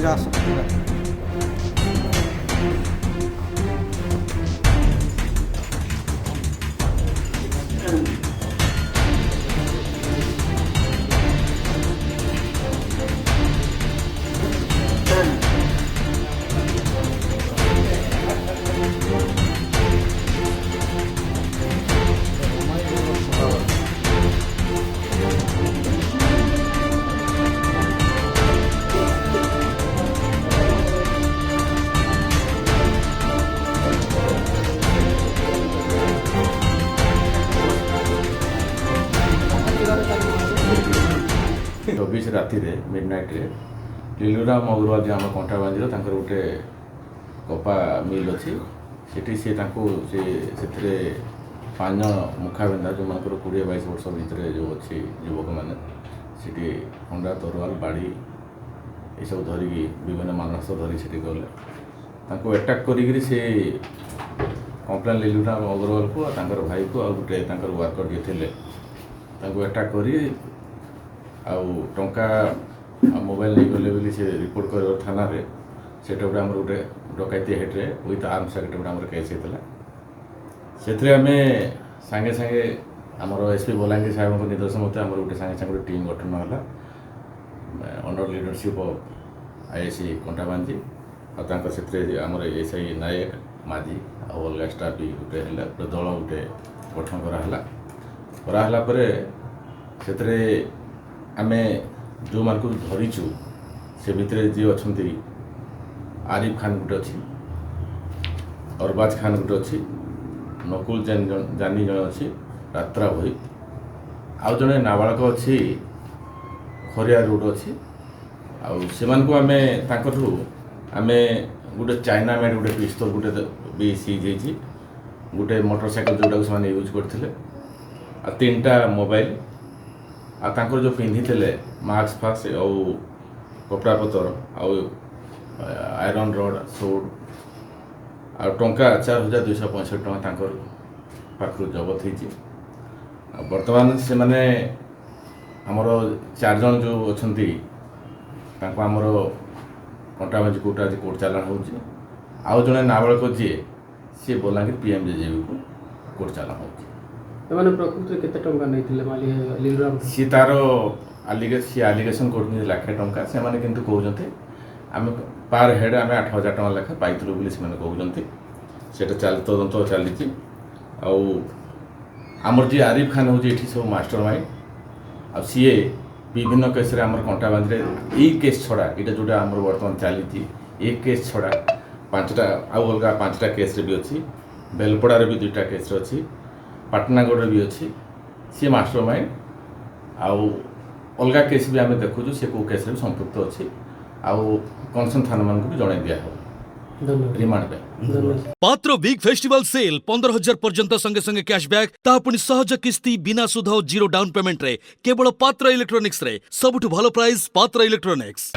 Miras. चौबीस राति मिडनाइट्रे लीलुराम अग्रवाल जो आम कंठाबांधीर गोटे कपा मिल अच्छी से पांच मुखाबिंदा जो मान 20-22 वर्ष भितर जो अच्छी युवक मैंने खंडा तरवाल बाड़ी ये सब धरिकी विभिन्न मानस धरिक से गले अटाक कर कम्प्लेन लीलुराम अग्रवाल को और भाई को आ गोटे वर्कर जी थे अटाक कर टंका मोबाइल नहीं गले बोली से रिपोर्ट कर थाना से गोटे डकैती हेड्रे विथ आर्म्स एक्ट गोटे केस होता से आम सांगे सांगे आमर एसपी बलांगीर साहब निर्देशन मत आम गोटे सांगे सांगे टीम गठन है अंडर लीडरशिप ऑफ आईएससी कंठाबांधी और आमर एसआई नायक माझी और अलग स्टाफ भी गोटे दल गोटे गठन कराला से आमे जो मान को धरीचु से भितर जी अच्छा आरिफ खान गोटे अच्छी अरबाज खान गोटे अच्छी नकुल जानी जन अच्छी रात्रा भई आउ जड़े नाबालक अच्छी खरिया रोड अच्छी आउ आमे आमे गोटे चाइना मेड गोटे पिस्तल गोटे भी सीज होती गोटे मोटरसाइकिल जोटा से यूज करते आ 3टा मोबाइल आर जो पिंधि मास्क फास्क और कपड़ा पतर आयरन रड सोड आ टंका 4265 टଙ୍କା पाखु जबत होती बर्तमान से माने हमर 4 जन जो अच्छा आमर कंटाबांधी कोर्ट आज कोर्ट चालाण हो जड़े नाबालक जी सी बलांगीर पीएमजेजेबी को कोर्ट चालाण हो प्रकृति केते टंका नहीं लीलुराम सी तार आलिगेसन कर लाखे टंका से माने किंतु कहते आम पार हेड आम 8,000 टଙ୍କା लेखा पाइलु बोली से कहते सेटा तदंत चली आमर जी आरिफ खान हूँ ये सब मास्टर माइंड आ सी विभिन्न केस आम कंटाबांधी यही केस छड़ा ये जोटा आम बर्तमान चली ये केस छड़ा 5टा आउ अलग 5टा केस भी अच्छी बेलपड़ार भी 2टा केस अच्छी पाटनागढ़ भी अच्छी सी मास्टर माइंड आउ अलग केस भी आम देखु से कौ केस भी संपृक्त अच्छी आउ कनसर्न थाना मान भी जन दिया रिमांड पे पात्र बिग फेस्टिवल सेल 15,000 पर्यंत संगे संगे कैशबैक तापुनी सहज किस्ती बिना सुध और जीरो डाउन पेमेंट रे केवल पात्र इलेक्ट्रॉनिक्स रे सबुठ भलो प्राइस पात्र इलेक्ट्रॉनिक्स।